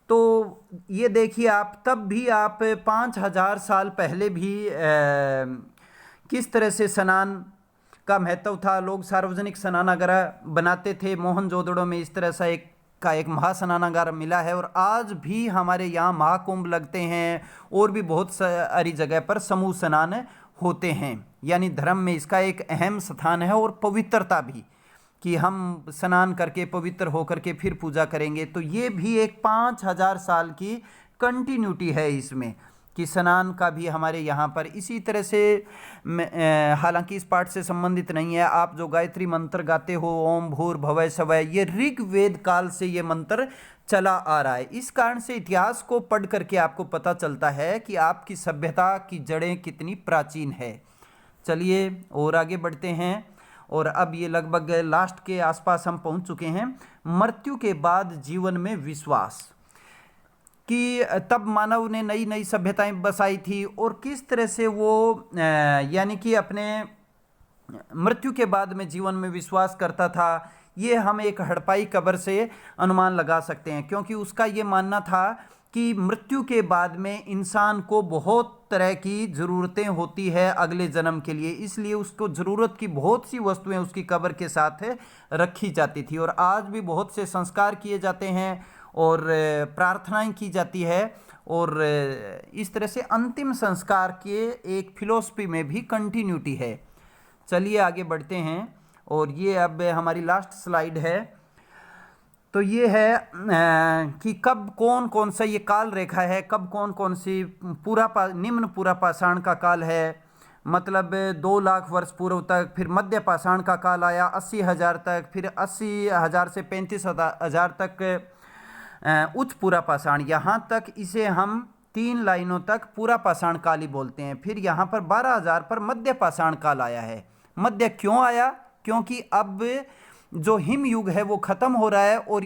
तो ये देखिए आप, तब भी आप 5000 साल पहले भी किस तरह से स्नान का महत्व था। लोग सार्वजनिक स्नानागार बनाते थे। मोहनजोदड़ो में इस तरह सा एक महास्नानागार मिला है, और आज भी हमारे यहाँ महाकुंभ लगते हैं और भी बहुत सारी जगह पर समूह स्नान होते हैं। यानी धर्म में इसका एक अहम स्थान है और पवित्रता भी, कि हम स्नान करके पवित्र होकर के फिर पूजा करेंगे। तो ये भी एक 5000 साल की कंटिन्यूटी है इसमें, कि स्नान का भी हमारे यहाँ पर इसी तरह से। हालांकि इस पाठ से संबंधित नहीं है, आप जो गायत्री मंत्र गाते हो ओम भूर्भुवः स्वः, ये ऋग्वेद काल से ये मंत्र चला आ रहा है। इस कारण से इतिहास को पढ़ करके आपको पता चलता है कि आपकी सभ्यता की जड़ें कितनी प्राचीन है। चलिए और आगे बढ़ते हैं, और अब ये लगभग लास्ट के आसपास हम पहुंच चुके हैं। मृत्यु के बाद जीवन में विश्वास, कि तब मानव ने नई नई सभ्यताएं बसाई थी और किस तरह से वो यानी कि अपने मृत्यु के बाद में जीवन में विश्वास करता था। ये हम एक हड़प्पाई कब्र से अनुमान लगा सकते हैं, क्योंकि उसका ये मानना था कि मृत्यु के बाद में इंसान को बहुत तरह की ज़रूरतें होती है अगले जन्म के लिए, इसलिए उसको ज़रूरत की बहुत सी वस्तुएं उसकी कब्र के साथ रखी जाती थी। और आज भी बहुत से संस्कार किए जाते हैं और प्रार्थनाएं की जाती है, और इस तरह से अंतिम संस्कार के एक फिलॉसफी में भी कंटिन्यूटी है। चलिए आगे बढ़ते हैं, और ये अब हमारी लास्ट स्लाइड है। तो ये है कि कब कौन कौन सा ये काल रेखा है, कब कौन कौन सी निम्न पूरा पाषाण का काल है, मतलब 2 लाख वर्ष पूर्व तक। फिर मध्य पाषाण का काल आया 80,000 तक, फिर 80,000 से 35,000 तक उच्च पूरा पाषाण। यहाँ तक इसे हम 3 लाइनों तक पूरा पाषाण काल ही बोलते हैं। फिर यहाँ पर 12,000 पर मध्य पाषाण काल आया है। मध्य क्यों आया? क्योंकि अब जो हिम युग है वो ख़त्म हो रहा है और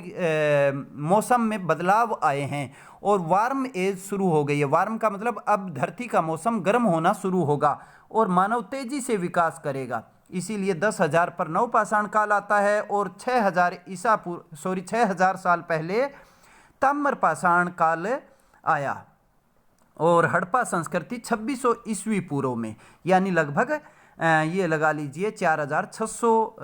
मौसम में बदलाव आए हैं और वार्म एज शुरू हो गई है। वार्म का मतलब अब धरती का मौसम गर्म होना शुरू होगा और मानव तेजी से विकास करेगा। इसीलिए 10,000 पर नवपाषाण काल आता है और 6,000 साल पहले ताम्रपाषाण काल आया। और हड़प्पा संस्कृति 2600 ईस्वी पूर्व में, यानी लगभग ये लगा लीजिए 4,600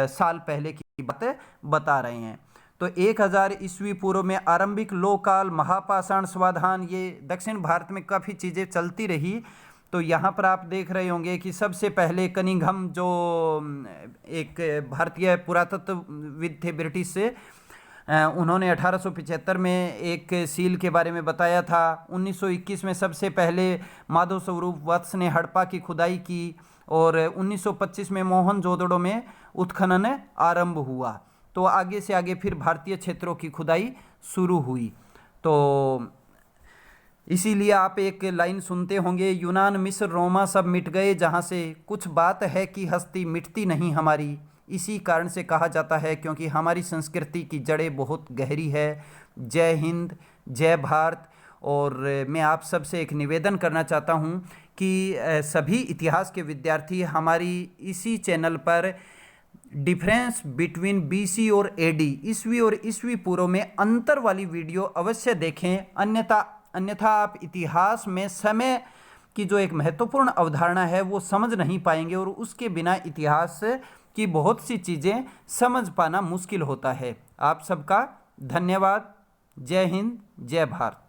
साल पहले की बात बता रहे हैं। तो 1000 ईस्वी पूर्व में आरंभिक लोहकाल, महापाषाण, स्वाधान, ये दक्षिण भारत में काफ़ी चीज़ें चलती रही। तो यहाँ पर आप देख रहे होंगे कि सबसे पहले कनिंघम जो एक भारतीय पुरातत्वविद थे ब्रिटिश से, उन्होंने 1875 में एक सील के बारे में बताया था। 1921 में सबसे पहले माधव स्वरूप वत्स ने हड़प्पा की खुदाई की और 1925 में मोहनजोदड़ो में उत्खनन आरंभ हुआ। तो आगे से आगे फिर भारतीय क्षेत्रों की खुदाई शुरू हुई। तो इसीलिए आप एक लाइन सुनते होंगे, यूनान, मिस्र, रोमा सब मिट गए जहाँ से कुछ बात है कि हस्ती मिटती नहीं हमारी। इसी कारण से कहा जाता है क्योंकि हमारी संस्कृति की जड़ें बहुत गहरी है। जय हिंद, जय भारत। और मैं आप सबसे एक निवेदन करना चाहता हूँ कि सभी इतिहास के विद्यार्थी हमारी इसी चैनल पर डिफरेंस बिटवीन बीसी और एडी, ईस्वी और ईस्वी पूर्व में अंतर वाली वीडियो अवश्य देखें, अन्यथा अन्यथा आप इतिहास में समय की जो एक महत्वपूर्ण अवधारणा है वो समझ नहीं पाएंगे, और उसके बिना इतिहास की बहुत सी चीज़ें समझ पाना मुश्किल होता है। आप सबका धन्यवाद। जय हिंद, जय भारत।